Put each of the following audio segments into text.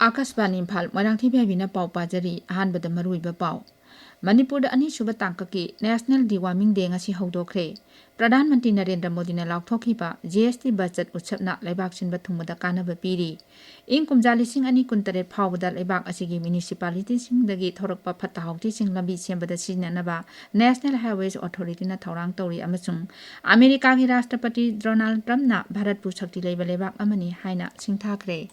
Akashvani Imphal Moirangthem Ibehaibi pau pajari ahanbada maruiba pau Manipur ani suba tangkaki National Dewarming Day ngasi haudokhre Pradhan Mantri Narendra Modi na laukthokiba GST budget utsapna laibak sinba thungmada kanaba piri ing kumjali sing ani kuntare phawbada laibak asigi municipality sing dagi thorakpa phatta hauti sing lambi sembada sinanaba National Highways Authority na thorang tori amasung America gi Rashtrapati Donald Trump na Bharat pu sakti leiba laibak amani haina singthakre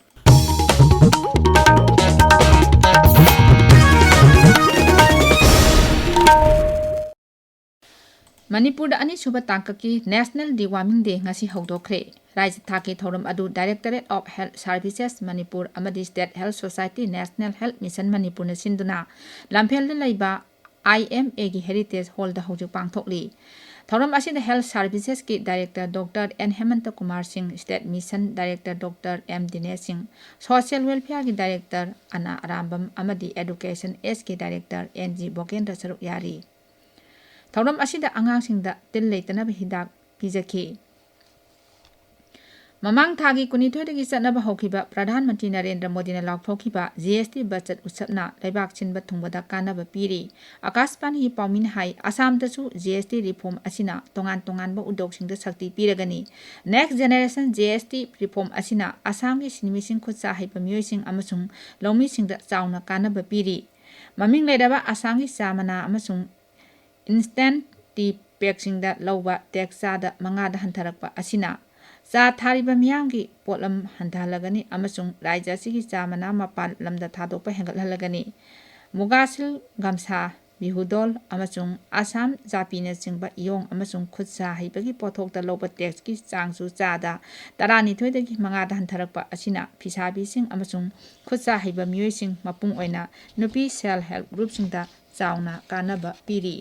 Manipur ani suba tangkaki National Dewarming Day ngasi haudokhre Rajya Thaki thoram adu Directorate of Health Services Manipur amadi State Health Society National Health Mission Manipur na sinduna lamphel na laiba IMA gi Heritage Hall da hojik pangthokli thoram asida Health Services ki Director Dr. N Kumar Singh State Mission Director Dr. M Dinesh Singh Social Welfare ki Director Ana Arambam amadi Education S ki Director NG Bokendra Saruk Yari Thoram asida angang singda til leitanaba hidak pizaki Mamang thagi kunithoi satnaba hokhiba Pradhan Mantri Narendra Modi na laukthokiba GST budget utsapna laibak sinba thungbada kanaba piri Akashvani paumin hai Assam dasu GST reform asina tongan ba udok singda sakti piragani Next Generation GST reform asina Assam gi sinmi sing khutsa haipa myoi sing amasung lomi singda chauna kanaba piri Maming leidaba Assam gi samana amasung Instant tea packsing da lauba taxa da mangada hantarakpa asina sa thariba miyamgi potlam hantalagani amasung raija sigi chamana mapal lamda thadokpa hengathalagani mugasil gamsa bihudol amasung Assam japina singba yong amasung khutsa haibagi pothok da lauba tax ki changsu chada tarani thoidagi mangada hantarakpa asina phisabi sing amasung khutsa haiba miyoi sing mapung oina nupi self help group singda chauna kanaba piri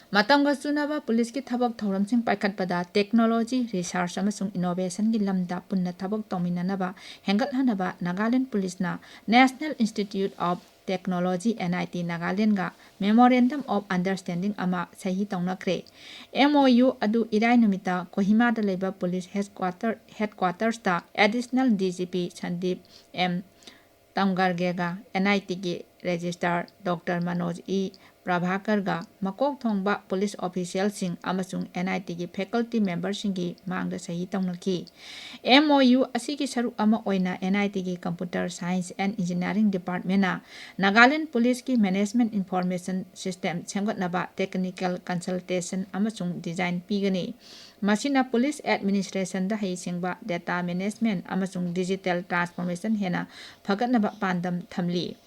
Matangga chunaba police ki thabak thoram sing paikhatpada technology research amasung innovation gi lamda punna thabak tominanaba hengal hanaba Nagaland police na National Institute of Technology NIT Nagaland ga Memorandum of Understanding ama sahi taunakre MOU adu irai numita Kohima da leba police headquarters ta additional DGP Sandeep M Tamgargega NIT gi registrar Dr. Manoj E Prabhakar ga makok thongba police official sing amasung NIT gi faculty member singi mangda sahi taunaki MOU asigi saruk ama oina NIT gi Computer Science and Engineering Department na Nagaland Police ki Management Information System semgatnaba technical consultation amasung design pigani Masina Police Administration da hai singba data management amasung digital transformation hena phagatnaba pandam thamli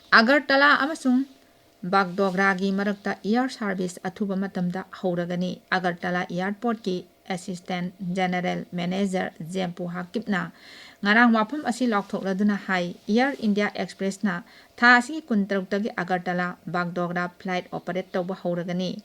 Agartala amasung Bagdogragi marakta air service athuba matamda hauragani Agartala airport ki assistant general manager Zempu Hakipna ngarang wapam asi lauktokladuna hai Air India Express na tha asi kuntarukta Agartala Bagdogra flight operate tawba hauragani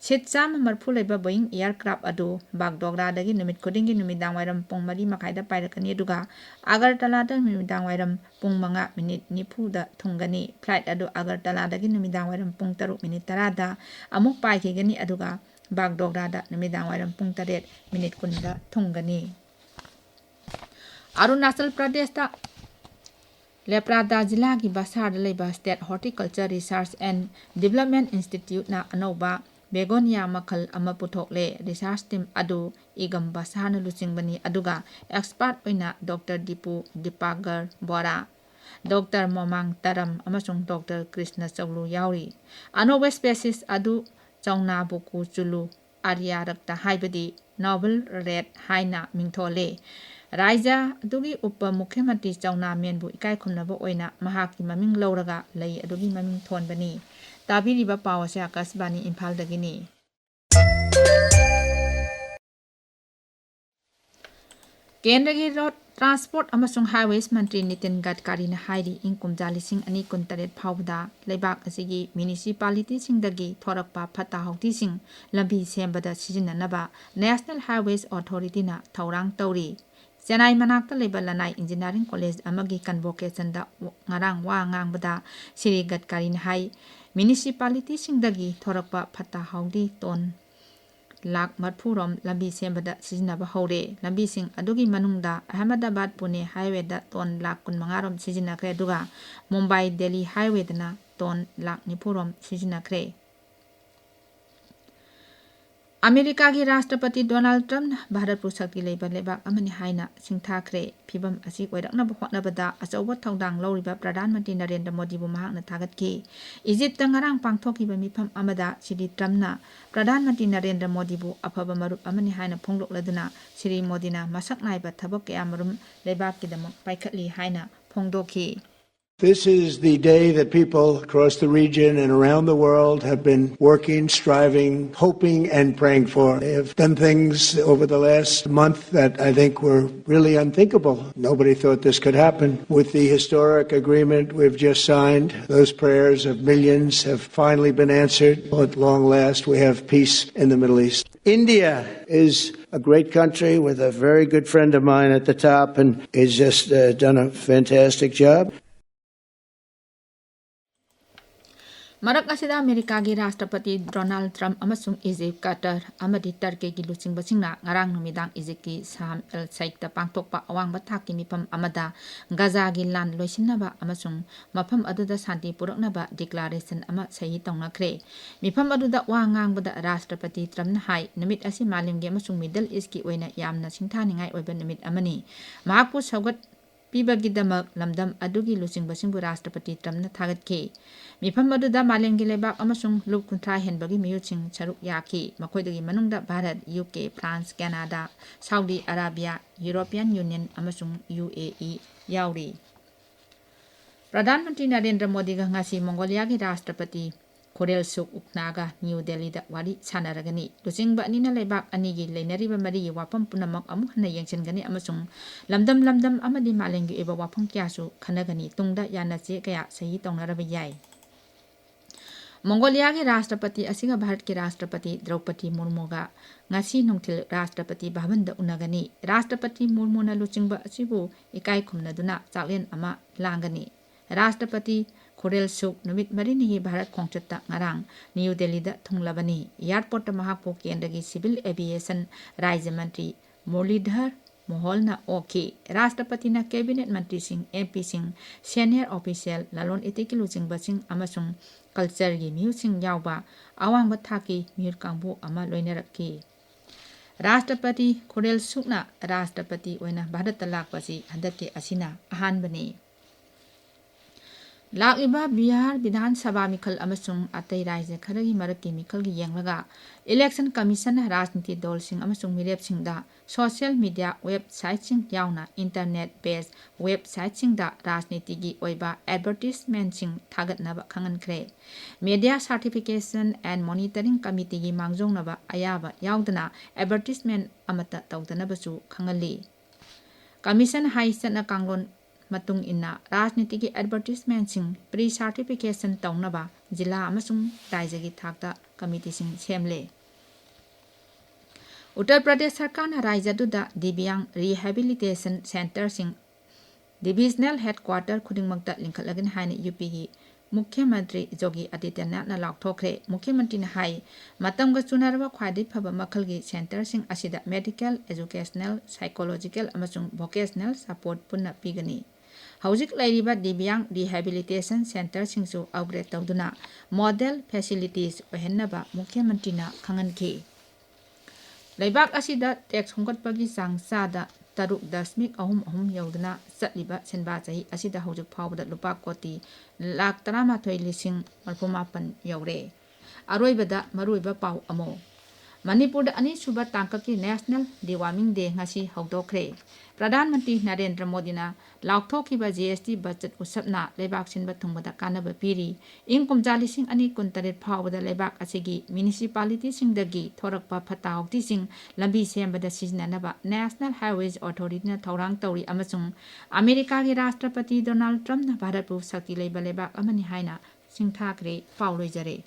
Sitcham marphu leba Boeing aircraft adu Bagdogra dagi numit khudingi numidang wairam pung 4 makaida pairakani aduga Agartala da numidang wairam pung 5 minute nifu da thungani flight adu Agartala dagi numidang wairam pung 3 minute 10 da amuk paikigani aduga Bagdogra da numidang wairam pung 3 minute 10 da thungani Arunachal Pradesh da Leprada Jilla ki Basar da leba State Horticulture Research and Development Institute na anauba Begonia makhal ama puthokle research team adu igam Basar na lucingbani aduga expert oina Dr. Dipu Dipagar Bora Dr. Momang Taram amasung Dr. Krishna Chawlu yauri anauba species adu chauna buku chulu arya rakta haibadi novel red haina mingthole Raija adugi upa Mukhyamantri Chauna Menbu ikai khumnaba oina mahakki maming lauraga lei adugi maming thonbani tabiriba pawase Akashvani Imphal dagini Kendragi Road Transport amasung Highways Mantri Nitin Gadkari na hairi ingkumjali sing ani kuntaret phawda leibak asigi municipality singdagi thorakpa phata hauti sing lambi sembada sijinnanaba National Highways Authority na thorang tauri Chennai manakta leba Lanai Engineering College amagi convocation da ngarang wa ngangbada Sri Gadkari na hai municipality singdagi thorakpa phata haudi ton lakh मरफूरोम लंबी सेमबदा सिजनबा हौरे लंबी सिंग अदुगी मनुंगदा Ahmedabad Pune हाईवेदा tone lakh 15रोम सिजनखरे दुगा Mumbai Delhi हाईवेदना tone lakh 4रोम सिजनखरे America की राष्ट्रपति Donald Trump Bharat पुसकी लेबाक अमनि हाइना सिंथाखरे फिबम असि ओइरकनब होटनबदा अचौब थौदांग लौरिबा प्रधानमंत्री नरेंद्र मोदी बु महाकना थागतकी Egypt ngarang पांगथोकिबा मिफम अमदा Shri ट्रम्पना प्रधानमंत्री नरेंद्र मोदी बु अफब मरुप अमनि हाइना फोंगलोकलदुना श्री मोदीना मसक नाइबा थबक कयामरुम लेबाककिदमक पाइखतली हाइना फोंगदोखी. This is the day that people across the region and around the world have been working, striving, hoping, and praying for. They have done things over the last month that I think were really unthinkable. Nobody thought this could happen. With the historic agreement we've just signed, those prayers of millions have finally been answered. At long last, we have peace in the Middle East. India is a great country with a very good friend of mine at the top, and has just done a fantastic job. मरक असिदा America की राष्ट्रपति Donald Trump अमसुंग Egypt Qatar अमदि Turkey की लुचिंगबसिंगना ngarang नुमिदांग Egypt की साम एल साइकता पांगथोकपा अवांगबा थाकी मिफम अमदा गाजा की लान लोइसिनबा अमसुंग मफम अदुदा शांति पुरकनबा डिक्लेरेशन अमा सही तौनखरे मिफम अदुदा वा ngangbada राष्ट्रपति ट्रम्पना हाई नमित असि मालिमगे अमसुंग मिडल ईस्ट की ओइना यामना सिंथानिंगाई ओइबा नमित अमनी महापु सौगत पीबगीदमक लमदम अदुगी लुचिंगबसिंगबु राष्ट्रपति ट्रम्पना थागतखे मिफम अदुदा मालेंगी लेबाक अमसुंग लुक कुंथ्रा हेनबगी मियुचिंग सरुक याखी मखोइदगी मनुंगदा Bharat UK France Canada Saudi Arabia European Union अमसुंग यूएई याउरी. प्रधानमंत्री नरेंद्र मोदी गा ngasi मंगोलिया की राष्ट्रपति खोरेल सुक उकनागा न्यू दिल्ली दा वारी सानरगनी लुचिंगबा अनिना लेबाक अनिगी लेनरिबा मरी वाफम पुनमक अमुक हना यंगचनगनी अमसुंग लमदम अमदि मालेंगी एबा वाफम क्यासु खनगनी तुंगदा यानाचे कया सही तौनरबा याय. मंगोलिया के राष्ट्रपति असिगा भारत के राष्ट्रपति द्रौपदी मुर्मुगा ngasi nungthil राष्ट्रपति भवन दा उनगनी राष्ट्रपति मुर्मुना लुचिंगबा असिबु इकाई खुमनदुना चाकलेन अमा लांगनी. राष्ट्रपति खोरेल सुक नुमित मरीनी भारत खोंगचत्ता ngarang न्यू दिल्ली दा थुंगलबनी एयरपोर्ट महापो केंद्र सिविल एविएशन राज्य मंत्री मुरलीधर मोहलना ओके राष्ट्रपति ना कैबिनेट मंत्री सिंह एमपी सिंह सीनियर ऑफिशियल लालोन इतिकी लुचिंगबसिंग अमसुंग कल्चर की म्यूजिंग यावबा अवांग थाकी म्यूर कांबो अमा लोइनरक्की. राष्ट्रपति खोरेल सुकना राष्ट्रपति ओइना भारत लाकपसी हदके असिना अहानबनी. लागिबा बिहार विधानसभा मिखल अमसुंग अतै राज्य खरगी मरकी मिखल की येंगलगा इलेक्शन कमीशन राजनीति दल सिंह अमसुंग मिरेप सिंहदा सोशल मीडिया वेबसाइट सिंह यावना इंटरनेट बेस्ड वेबसाइट सिंहदा राजनीति की ओइबा एडवर्टाइजमेंट सिंह थागतनबा खंगनखरे. Media certification and monitoring committee की मांगजोंगनबा अयाबा यावदना एडवर्टाइजमेंट अमता तौदनबसु खंगली. कमीशन हाई सतना कांगलोन मतुंग इन्ना राजनीति की एडवर्टाइजमेंट सिंह प्री सर्टिफिकेशन तौनबा जिला अमसुंग राज्य की थाकता कमिटी सिंह सेमले. उत्तर प्रदेश सरकार राज्य दुदा दिव्यांग रिहेबिलिटेशन सेंटर सिंह डिविजनल हेडक्वार्टर खुदिंगमक्ता लिंखलगन हाइने यूपी की मुख्यमंत्री योगी आदित्यनाथ ना लाउथोखरे. मुख्यमंत्री ने हाई मतंग चुनारवा ख्वादी फब मखल की सेंटर सिंह असिदा मेडिकल एजुकेशनल साइकोलॉजिकल अमसुंग वोकेशनल सपोर्ट पुन्ना पीगनी. हौजिक लैरिबा दिव्यांग रिहेबिलिटेशन सेंटर सिंहसु अपग्रेड तौदुना मॉडल फैसिलिटीज ओहेन्नबा मुख्यमंत्री ना खंगनखी. लैबाक असिदा टैक्स होंगतपगी चांगचादा 3.33 यौदना चटलिबा सेनबा चाही असिदा हौजिक फावबदा लुपा कोटी लाख 13,38,000 यौरे. अरोइबदा मरुइबा पाउ अमो मणिपुर अनीसुबा तांकक की नेशनल डिवार्मिंग डे ngasi हौदोखरे. प्रधानमंत्री नरेंद्र मोदी ना लाउथोखिबा जीएसटी बजट उसपना लेबाक सिनबा थुंगबदा कानबा पीरी. इंग कुमजाली सिंह अनी कुंतरेट फावबदा लेबाक असिगी म्युनिसिपालिटी सिंगदगी थोरकपा फता हौती सिंह लंबी सेमबदा सिजननबा नेशनल हाईवेज अथॉरिटी ना थौरांग तौरी अमसुंग अमेरिका के राष्ट्रपति डोनाल्ड ट्रम्प ना भारत पु शक्ति लेबा लेबाक अमनि हाइना सिंथाखरे पाउलोइजरे.